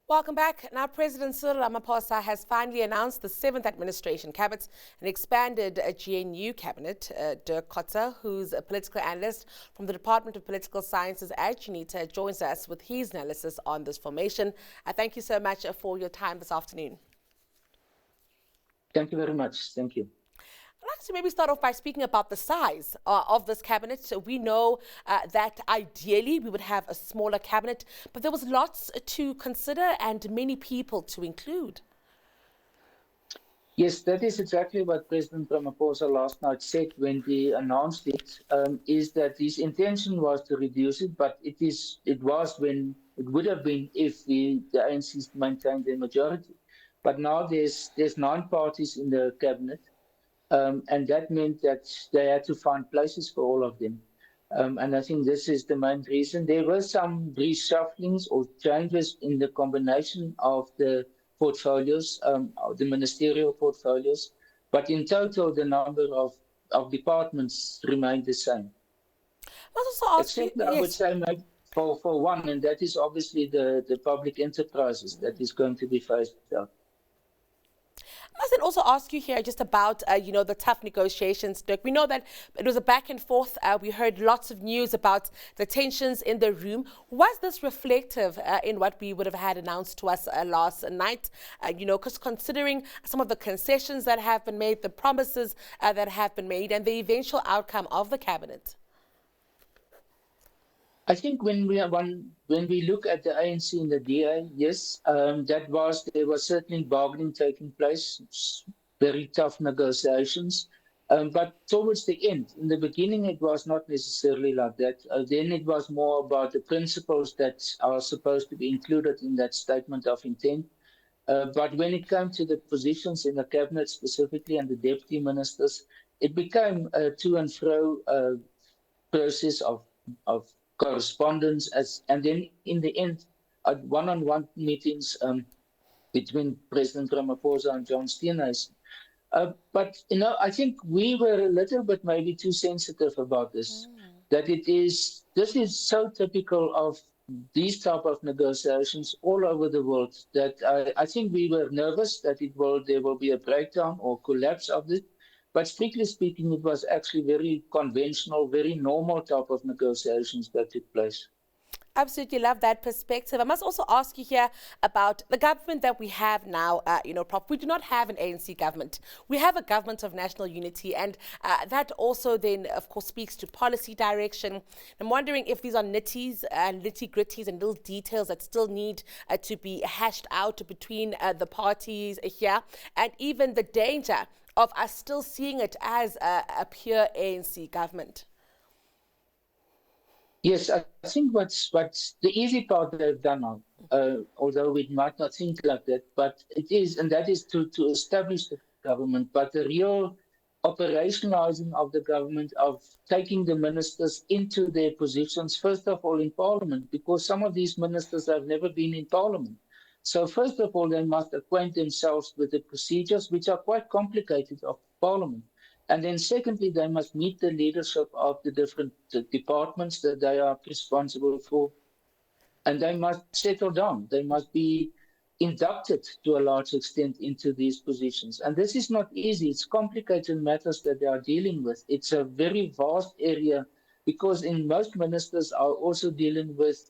Welcome back. Now, President Cyril Ramaphosa has finally announced the 7th Administration Cabinet, an expanded GNU cabinet. Dirk Kotze, who's a political analyst from the Department of Political Sciences at UNISA, joins us with his analysis on this formation. Thank you so much for your time this afternoon. Thank you very much. Thank you. I'd like to maybe start off by speaking about the size of this cabinet. So we know that ideally we would have a smaller cabinet, but there was lots to consider and many people to include. Yes, that is exactly what President Ramaphosa last night said when he announced it, is that his intention was to reduce it, but it would have been if the ANC maintained their majority. But now there's 9 parties in the cabinet. And that meant that they had to find places for all of them. And I think this is the main reason. There were some reshufflings or changes in the combination of the portfolios, the ministerial portfolios. But in total, the number of departments remained the same. Except, I would say, maybe for one, and that is obviously the public enterprises that is going to be phased out. I must also ask you here just about, the tough negotiations, Dirk. We know that it was a back and forth. We heard lots of news about the tensions in the room. Was this reflective in what we would have had announced to us last night? Because considering some of the concessions that have been made, the promises that have been made, and the eventual outcome of the cabinet? I think when we look at the ANC and the DA, yes, there was certainly bargaining taking place, very tough negotiations. But towards the end, in the beginning, it was not necessarily like that. Then it was more about the principles that are supposed to be included in that statement of intent. But when it came to the positions in the cabinet specifically and the deputy ministers, it became a to and fro process of correspondence, and then in the end, at one-on-one meetings between President Ramaphosa and John Steenhuisen. But I think we were a little bit maybe too sensitive about this. That this is so typical of these type of negotiations all over the world that I think we were nervous that there will be a breakdown or collapse of it. But strictly speaking, it was actually very conventional, very normal type of negotiations that took place. Absolutely love that perspective. I must also ask you here about the government that we have now. Prof, we do not have an ANC government. We have a government of national unity, and that also then, of course, speaks to policy direction. I'm wondering if these are nitty-gritties and little details that still need to be hashed out between the parties here, and even the danger of us still seeing it as a pure ANC government. Yes, I think what's the easy part they've done now, although we might not think like that, but it is, and that is to establish the government. But the real operationalizing of the government, of taking the ministers into their positions, first of all in Parliament, because some of these ministers have never been in Parliament. So first of all, they must acquaint themselves with the procedures, which are quite complicated, of Parliament. And then secondly, they must meet the leadership of the different departments that they are responsible for. And they must settle down. They must be inducted to a large extent into these positions. And this is not easy. It's complicated matters that they are dealing with. It's a very vast area because most ministers are also dealing with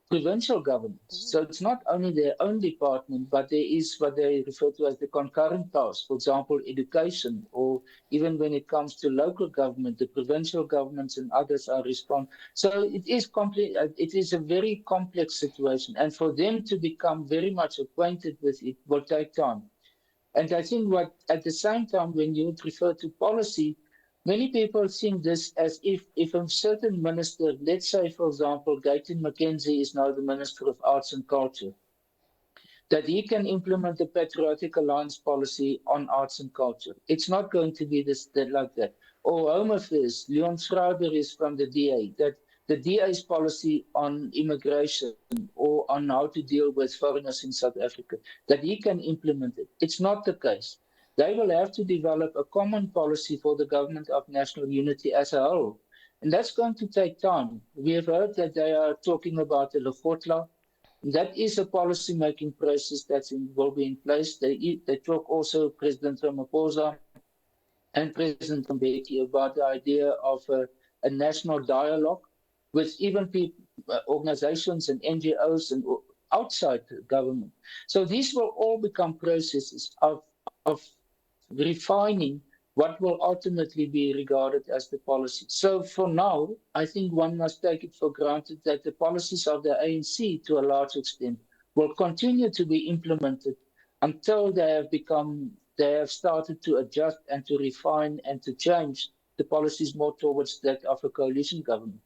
provincial governments. So it's not only their own department, but there is what they refer to as the concurrent tasks, for example, education, or even when it comes to local government, the provincial governments and others are responsible. So it is a very complex situation. And for them to become very much acquainted with it will take time. And I think at the same time, when you refer to policy, many people think this as if a certain minister, let's say, for example, Gayton McKenzie is now the Minister of Arts and Culture, that he can implement the Patriotic Alliance policy on arts and culture. It's not going to be like that. Or Home Affairs, Leon Schreiber is from the DA, that the DA's policy on immigration or on how to deal with foreigners in South Africa, that he can implement it. It's not the case. They will have to develop a common policy for the government of national unity as a whole. And that's going to take time. We have heard that they are talking about the Lekgotla, that is a policy-making process will be in place. They talk also, President Ramaphosa and President Mbeki, about the idea of a national dialogue with even people, organizations and NGOs and outside the government. So these will all become processes of refining what will ultimately be regarded as the policy. So for now, I think one must take it for granted that the policies of the ANC, to a large extent, will continue to be implemented until they have started to adjust and to refine and to change the policies more towards that of a coalition government.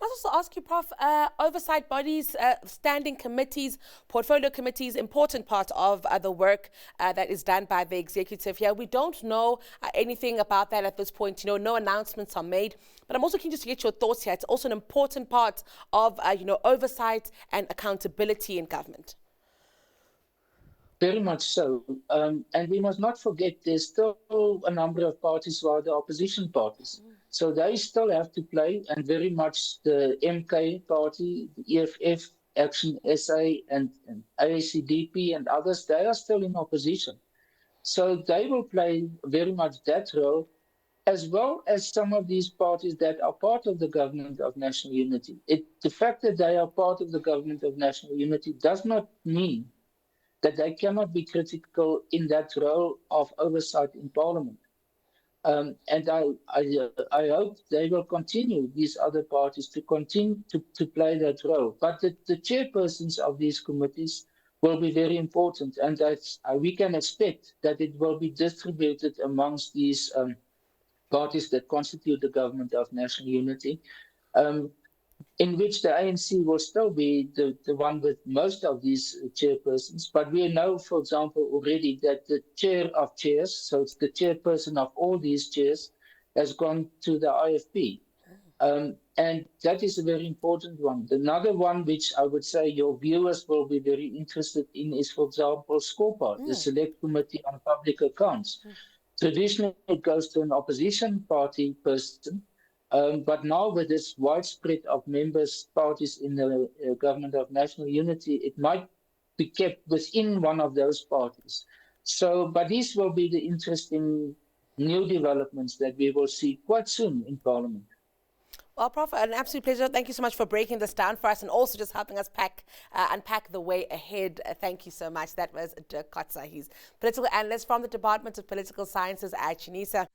I must also ask you, Prof, oversight bodies, standing committees, portfolio committees, important part of the work that is done by the executive here. We don't know anything about that at this point. You know, no announcements are made. But I'm also keen just to get your thoughts here. It's also an important part of, oversight and accountability in government. Very much so. And we must not forget there's still a number of parties who are the opposition parties. So they still have to play, and very much the MK party, the EFF, Action SA, and AACDP and others, they are still in opposition. So they will play very much that role, as well as some of these parties that are part of the government of national unity. The fact that they are part of the government of national unity does not mean that they cannot be critical in that role of oversight in Parliament. And I hope they will continue, these other parties, to continue to play that role. But the chairpersons of these committees will be very important, and we can expect that it will be distributed amongst these parties that constitute the government of national unity. In which the ANC will still be the one with most of these chairpersons. But we know, for example, already that the chair of chairs, so it's the chairperson of all these chairs, has gone to the IFP. And that is a very important one. Another one, which I would say your viewers will be very interested in, is, for example, SCOPA, the Select Committee on Public Accounts. Traditionally, it goes to an opposition party person, but now with this widespread of members parties in the government of national unity, it might be kept within one of those parties. So, but these will be the interesting new developments that we will see quite soon in Parliament. Well, Prof, an absolute pleasure. Thank you so much for breaking this down for us and also just helping us unpack the way ahead. Thank you so much. That was Dirk Kotze. He's political analyst from the Department of Political Sciences at UNISA.